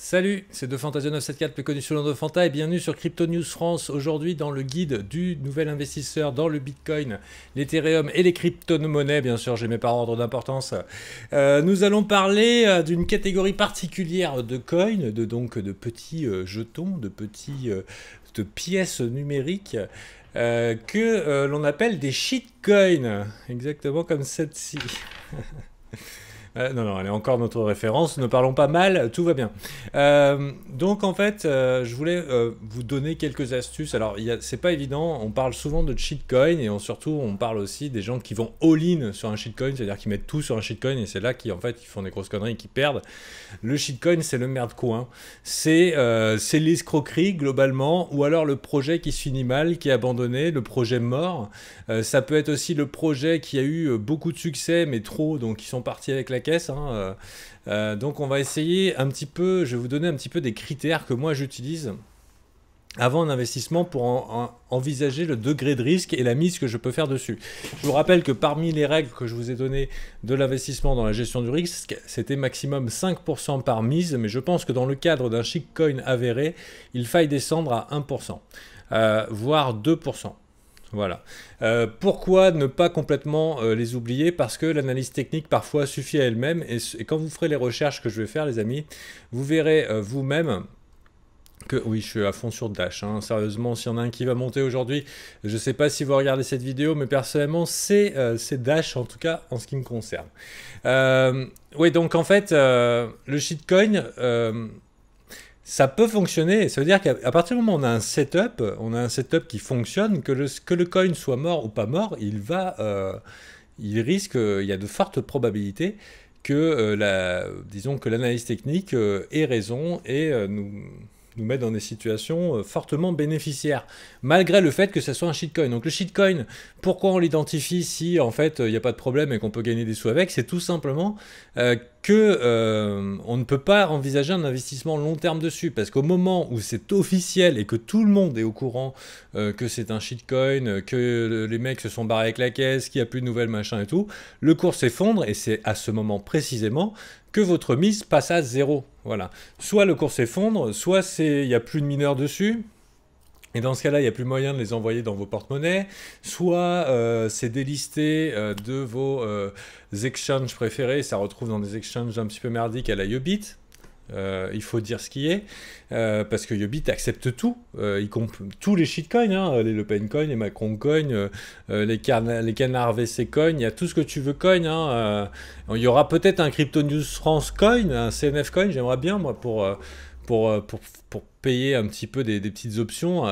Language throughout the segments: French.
Salut, c'est DeFantasio974, plus connu sous le nom de Fanta, et bienvenue sur Crypto News France. Aujourd'hui, dans le guide du nouvel investisseur dans le Bitcoin, l'Ethereum et les crypto-monnaies, bien sûr, je les mets par ordre d'importance. Nous allons parler d'une catégorie particulière de coins, donc de petits jetons, de pièces numériques. Que l'on appelle des shitcoins, exactement comme celle-ci. Non, elle est encore notre référence, ne parlons pas mal, tout va bien. Donc en fait, je voulais vous donner quelques astuces. Alors, c'est pas évident, on parle souvent de shitcoin et surtout on parle aussi des gens qui vont all-in sur un shitcoin, c'est-à-dire qui mettent tout sur un shitcoin et c'est là qu'ils en fait, ils font des grosses conneries et qui perdent. Le shitcoin, c'est le merde-coin. C'est l'escroquerie globalement, ou alors le projet qui se finit mal, qui est abandonné, le projet mort. Ça peut être aussi le projet qui a eu beaucoup de succès, mais trop, donc ils sont partis avec la caisse. Donc on va essayer un petit peu, je vais vous donner un petit peu des critères que moi j'utilise avant un investissement pour envisager le degré de risque et la mise que je peux faire dessus. Je vous rappelle que parmi les règles que je vous ai données de l'investissement dans la gestion du risque, c'était maximum 5% par mise, mais je pense que dans le cadre d'un shitcoin avéré, il faille descendre à 1%, voire 2%. Voilà. Pourquoi ne pas complètement les oublier? Parce que l'analyse technique parfois suffit à elle-même et quand vous ferez les recherches que je vais faire, les amis, vous verrez vous-même que oui, je suis à fond sur Dash. Sérieusement, s'il y en a un qui va monter aujourd'hui, je ne sais pas si vous regardez cette vidéo, mais personnellement, c'est Dash, en tout cas, en ce qui me concerne. Oui, donc en fait, le shitcoin, ça peut fonctionner. Ça veut dire qu'à partir du moment où on a un setup qui fonctionne, que le coin soit mort ou pas mort, il risque, il y a de fortes probabilités que disons que l'analyse technique ait raison et nous met dans des situations fortement bénéficiaires, malgré le fait que ça soit un shitcoin. Donc le shitcoin, pourquoi on l'identifie si en fait il n'y a pas de problème et qu'on peut gagner des sous avec? C'est tout simplement on ne peut pas envisager un investissement long terme dessus, parce qu'au moment où c'est officiel et que tout le monde est au courant que c'est un shitcoin, que les mecs se sont barrés avec la caisse, qu'il n'y a plus de nouvelles machin et tout, le cours s'effondre et c'est à ce moment précisément que votre mise passe à zéro. Voilà. Soit le cours s'effondre, soit il n'y a plus de mineurs dessus, et dans ce cas-là, il n'y a plus moyen de les envoyer dans vos porte-monnaies, soit c'est délisté de vos exchanges préférés, ça retrouve dans des exchanges un petit peu merdiques à la Yobit. Il faut dire ce qui est, parce que Yobit accepte tout, tous les shitcoins, les Le Pen coin, les Macron coin, les canards VC coin, il y a tout ce que tu veux coin. Il y aura peut-être un Crypto News France coin, un CNF coin, j'aimerais bien moi pour payer un petit peu des petites options,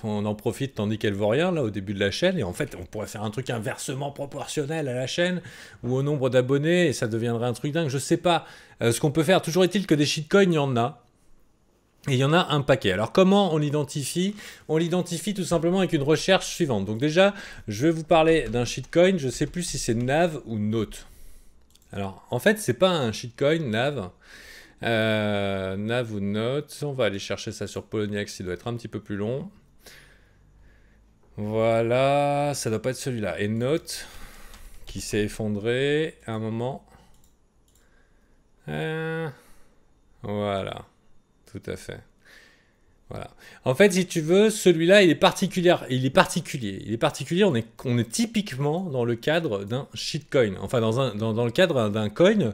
on en profite tandis qu'elle vaut rien là au début de la chaîne, et en fait on pourrait faire un truc inversement proportionnel à la chaîne ou au nombre d'abonnés et ça deviendrait un truc dingue, je sais pas ce qu'on peut faire. Toujours est-il que des shitcoins il y en a. Et il y en a un paquet. Alors comment on l'identifie? On l'identifie tout simplement avec une recherche suivante. Donc déjà, je vais vous parler d'un shitcoin, je ne sais plus si c'est NAV ou NOTE. Alors en fait, c'est pas un shitcoin NAV. NAV ou NOTE, on va aller chercher ça sur Poloniex, il doit être un petit peu plus long. Voilà, ça doit pas être celui-là. Et NOTE, qui s'est effondré à un moment. Voilà, tout à fait. Voilà. En fait, si tu veux, celui-là, il est particulier. On est typiquement dans le cadre d'un shitcoin. Enfin, dans le cadre d'un coin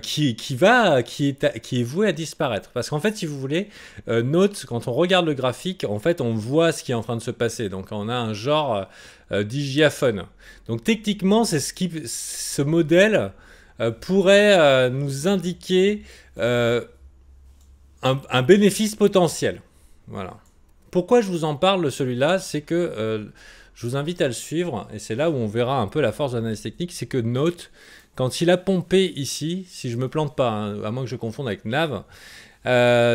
qui est voué à disparaître. Parce qu'en fait, si vous voulez, note, quand on regarde le graphique, en fait, on voit ce qui est en train de se passer. Donc, on a un genre d'hygiaphone. Donc, techniquement, ce modèle pourrait nous indiquer un bénéfice potentiel. Voilà. Pourquoi je vous en parle de celui-là, c'est que je vous invite à le suivre, et c'est là où on verra un peu la force de l'analyse technique, c'est que Note, quand il a pompé ici, si je me plante pas, à moins que je confonde avec Nav,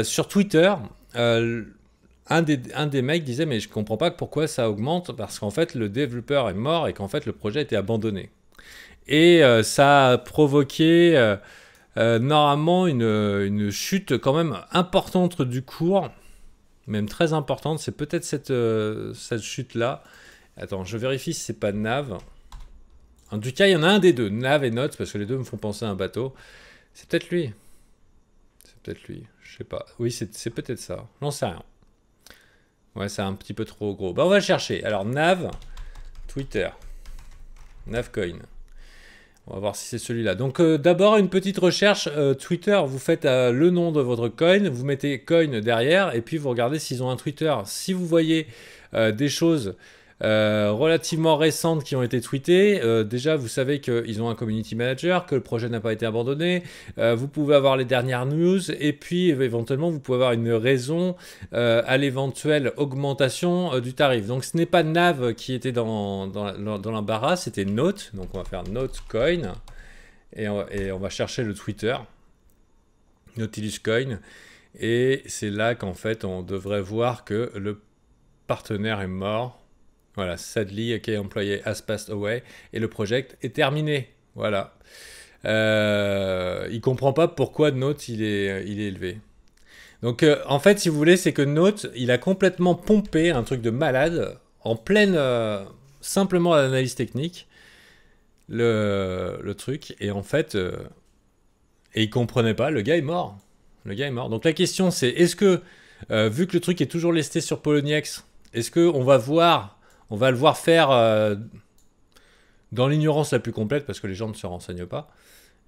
sur Twitter, un des mecs disait mais je comprends pas pourquoi ça augmente, parce qu'en fait le développeur est mort et qu'en fait le projet a été abandonné. Et ça a provoqué normalement une chute quand même importante du cours, même très importante. C'est peut-être cette chute-là. Attends, je vérifie si c'est pas Nav. En tout cas, il y en a un des deux, Nav et Note, parce que les deux me font penser à un bateau. C'est peut-être lui. C'est peut-être lui. Je sais pas. Oui, c'est peut-être ça. J'en sais rien. Ouais, c'est un petit peu trop gros. Bah, on va le chercher. Alors, Nav, Twitter. Navcoin. On va voir si c'est celui-là. Donc, d'abord, une petite recherche. Twitter, vous faites le nom de votre coin. Vous mettez coin derrière. Et puis, vous regardez s'ils ont un Twitter. Si vous voyez des choses relativement récentes qui ont été tweetées, déjà, vous savez qu'ils ont un community manager, que le projet n'a pas été abandonné. Vous pouvez avoir les dernières news. Et puis, éventuellement, vous pouvez avoir une raison à l'éventuelle augmentation du tarif. Donc, ce n'est pas Nav qui était dans l'embarras, c'était Note. Donc, on va faire Note Coin. Et on va chercher le Twitter. Nautilus Coin. Et c'est là qu'en fait, on devrait voir que le partenaire est mort. Voilà, sadly, a key employee has passed away. Et le project est terminé. Voilà. Il comprend pas pourquoi Note il est élevé. Donc en fait, si vous voulez, c'est que Note, il a complètement pompé un truc de malade en pleine simplement l'analyse technique, le truc, et en fait, et il comprenait pas, le gars est mort. Le gars est mort. Donc la question c'est, est-ce que, vu que le truc est toujours listé sur Poloniex, est-ce qu'on va le voir faire dans l'ignorance la plus complète, parce que les gens ne se renseignent pas.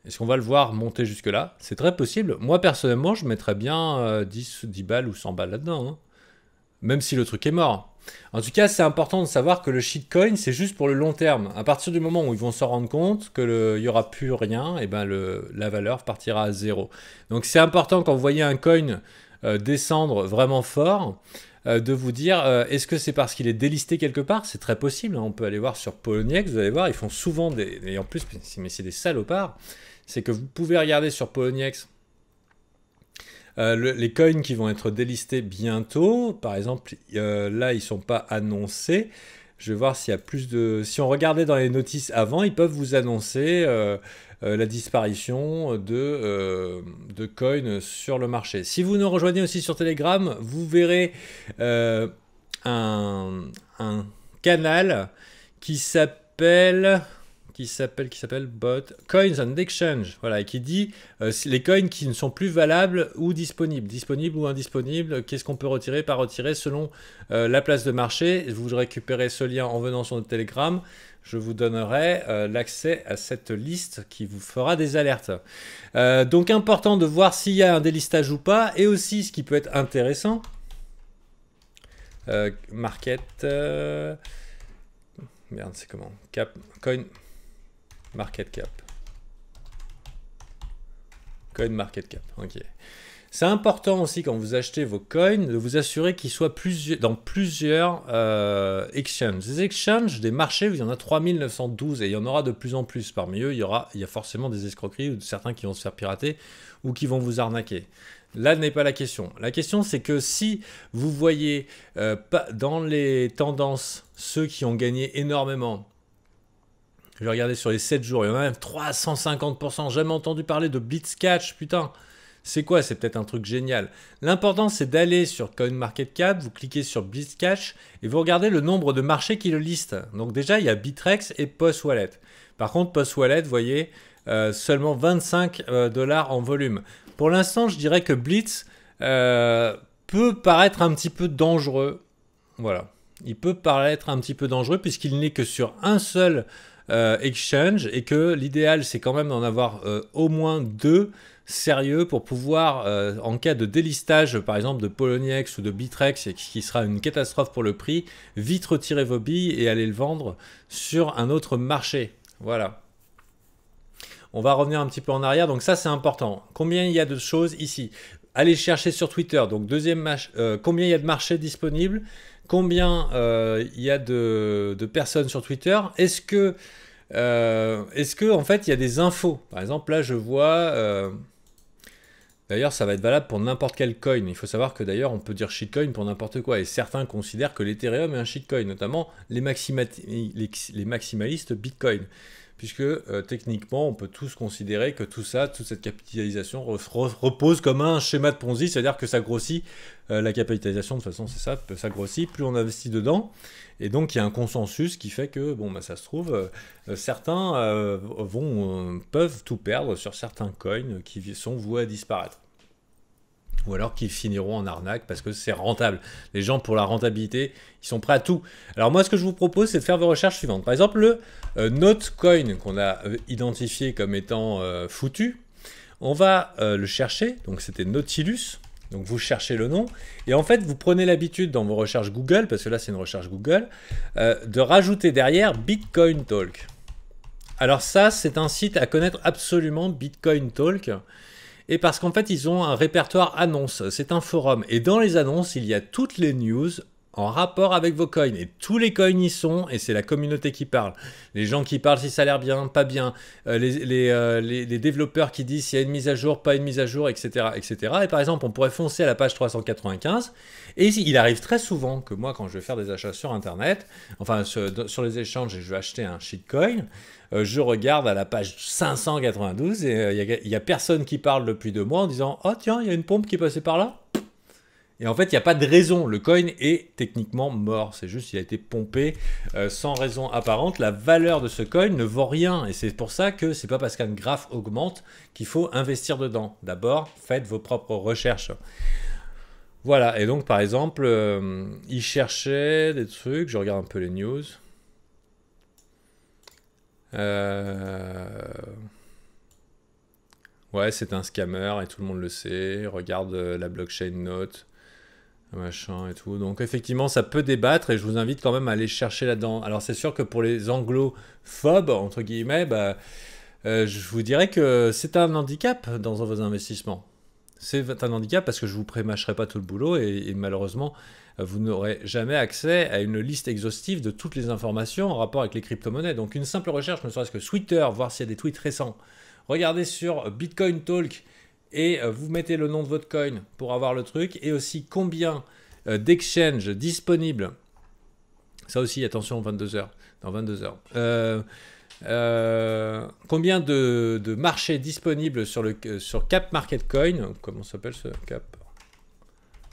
Est-ce qu'on va le voir monter jusque-là? C'est très possible. Moi, personnellement, je mettrais bien 10 balles ou 100 balles là-dedans. Hein. Même si le truc est mort. En tout cas, c'est important de savoir que le shitcoin, c'est juste pour le long terme. À partir du moment où ils vont s'en rendre compte qu'il n'y aura plus rien, et ben la valeur partira à zéro. Donc c'est important quand vous voyez un coin descendre vraiment fort, de vous dire, est-ce que c'est parce qu'il est délisté quelque part? C'est très possible, hein. On peut aller voir sur Poloniex, vous allez voir, ils font souvent des... Et en plus, mais c'est des salopards. C'est que vous pouvez regarder sur Poloniex les coins qui vont être délistés bientôt. Par exemple, là, ils ne sont pas annoncés. Je vais voir s'il y a plus de... Si on regardait dans les notices avant, ils peuvent vous annoncer la disparition de coins sur le marché. Si vous nous rejoignez aussi sur Telegram, vous verrez un canal qui s'appelle Bot Coins and Exchange, voilà, et qui dit les coins qui ne sont plus valables ou disponibles ou indisponibles, qu'est-ce qu'on peut retirer, pas retirer selon la place de marché. Vous récupérez ce lien en venant sur notre Telegram. Je vous donnerai l'accès à cette liste qui vous fera des alertes. Donc important de voir s'il y a un délistage ou pas, et aussi ce qui peut être intéressant, market, merde, c'est comment, cap, coin, market cap, coin market cap, ok. C'est important aussi quand vous achetez vos coins de vous assurer qu'ils soient dans plusieurs exchanges. Des exchanges, des marchés, il y en a 3912 et il y en aura de plus en plus. Parmi eux, il y a forcément des escroqueries ou certains qui vont se faire pirater ou qui vont vous arnaquer. Là n'est pas la question. La question, c'est que si vous voyez dans les tendances ceux qui ont gagné énormément, je vais regarder sur les 7 jours, il y en a même 350%. Jamais entendu parler de Blitzcash, putain. C'est quoi? C'est peut-être un truc génial. L'important, c'est d'aller sur CoinMarketCap, vous cliquez sur Blitzcash et vous regardez le nombre de marchés qui le listent. Donc déjà, il y a Bittrex et PostWallet. Par contre, PostWallet, vous voyez, seulement 25 $ en volume. Pour l'instant, je dirais que Blitz peut paraître un petit peu dangereux. Voilà. Il peut paraître un petit peu dangereux puisqu'il n'est que sur un seul exchange et que l'idéal, c'est quand même d'en avoir au moins 2 sérieux pour pouvoir, en cas de délistage, par exemple de Poloniex ou de Bittrex, et qui sera une catastrophe pour le prix, vite retirer vos billes et aller le vendre sur un autre marché. Voilà. On va revenir un petit peu en arrière, donc ça c'est important. Combien il y a de choses ici? Allez chercher sur Twitter, donc combien il y a de marchés disponibles? Combien il y a de personnes sur Twitter? Est-ce que en fait il y a des infos? Par exemple là je vois... D'ailleurs, ça va être valable pour n'importe quel coin. Il faut savoir que d'ailleurs, on peut dire shitcoin pour n'importe quoi. Et certains considèrent que l'Ethereum est un shitcoin, notamment les maximalistes Bitcoin. Puisque techniquement, on peut tous considérer que tout ça, toute cette capitalisation repose comme un schéma de Ponzi, c'est-à-dire que ça grossit. La capitalisation, de toute façon, c'est ça, ça grossit, plus on investit dedans. Et donc, il y a un consensus qui fait que, bon, bah, ça se trouve, certains peuvent tout perdre sur certains coins qui sont voués à disparaître. ou alors qu'ils finiront en arnaque parce que c'est rentable. Les gens, pour la rentabilité, ils sont prêts à tout. Alors moi, ce que je vous propose, c'est de faire vos recherches suivantes. Par exemple, le Notecoin qu'on a identifié comme étant foutu, on va le chercher. Donc c'était Nautilus. Donc vous cherchez le nom. Et en fait, vous prenez l'habitude dans vos recherches Google, parce que là c'est une recherche Google, de rajouter derrière Bitcoin Talk. Alors ça, c'est un site à connaître absolument, Bitcoin Talk. Et parce qu'en fait, ils ont un répertoire annonces. C'est un forum. Et dans les annonces, il y a toutes les news en rapport avec vos coins. Et tous les coins y sont. Et c'est la communauté qui parle. Les gens qui parlent si ça a l'air bien, pas bien. Les développeurs qui disent s'il y a une mise à jour, pas une mise à jour, etc., etc. Et par exemple, on pourrait foncer à la page 395. Et il arrive très souvent que moi, quand je vais faire des achats sur Internet, enfin sur les échanges et je vais acheter un shitcoin, je regarde à la page 592 et il n'y a personne qui parle depuis 2 mois en disant « Oh tiens, il y a une pompe qui est passée par là ». Et en fait, il n'y a pas de raison. Le coin est techniquement mort. C'est juste qu'il a été pompé sans raison apparente. La valeur de ce coin ne vaut rien. Et c'est pour ça que c'est pas parce qu'un graphe augmente qu'il faut investir dedans. D'abord, faites vos propres recherches. Voilà. Et donc, par exemple, il cherchait des trucs. Je regarde un peu les news. Ouais, c'est un scammer et tout le monde le sait. Regarde la blockchain note, machin et tout. Donc effectivement, ça peut débattre et je vous invite quand même à aller chercher là-dedans. Alors c'est sûr que pour les anglophobes, entre guillemets, je vous dirais que c'est un handicap dans vos investissements. C'est un handicap parce que je vous prémâcherai pas tout le boulot et malheureusement, vous n'aurez jamais accès à une liste exhaustive de toutes les informations en rapport avec les crypto-monnaies. Donc une simple recherche, ne serait-ce que Twitter, voir s'il y a des tweets récents. Regardez sur Bitcoin Talk et vous mettez le nom de votre coin pour avoir le truc. Et aussi combien d'exchanges disponibles. Ça aussi, attention, 22 heures. Dans 22 heures. Combien de marchés disponibles sur Cap Market Coin. Comment s'appelle ce Cap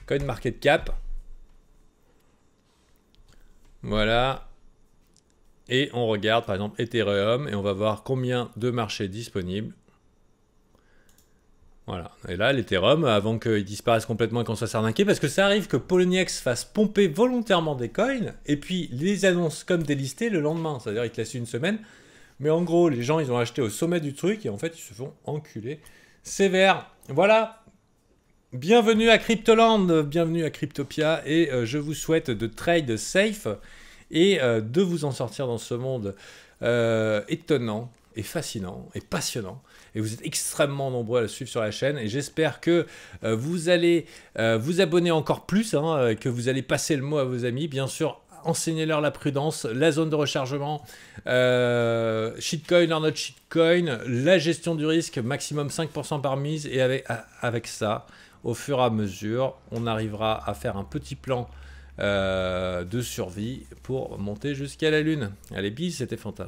Coin Market Cap. Voilà. Et on regarde par exemple Ethereum et on va voir combien de marchés disponibles. Voilà. Et là, l'Ethereum, avant qu'il disparaisse complètement et qu'on soit arnaqué, parce que ça arrive que Poloniex fasse pomper volontairement des coins et puis les annonce comme délistés le lendemain. C'est-à-dire qu'ils te laissent une semaine. Mais en gros, les gens, ils ont acheté au sommet du truc et en fait, ils se font enculer sévère. Voilà. Bienvenue à Cryptoland, bienvenue à Cryptopia et je vous souhaite de trade safe et de vous en sortir dans ce monde étonnant et fascinant et passionnant. Et vous êtes extrêmement nombreux à le suivre sur la chaîne et j'espère que vous allez vous abonner encore plus, que vous allez passer le mot à vos amis. Bien sûr, enseignez-leur la prudence, la zone de rechargement, shitcoin or not shitcoin, la gestion du risque, maximum 5% par mise et avec ça, au fur et à mesure, on arrivera à faire un petit plan de survie pour monter jusqu'à la lune. Allez, bis, c'était Fanta.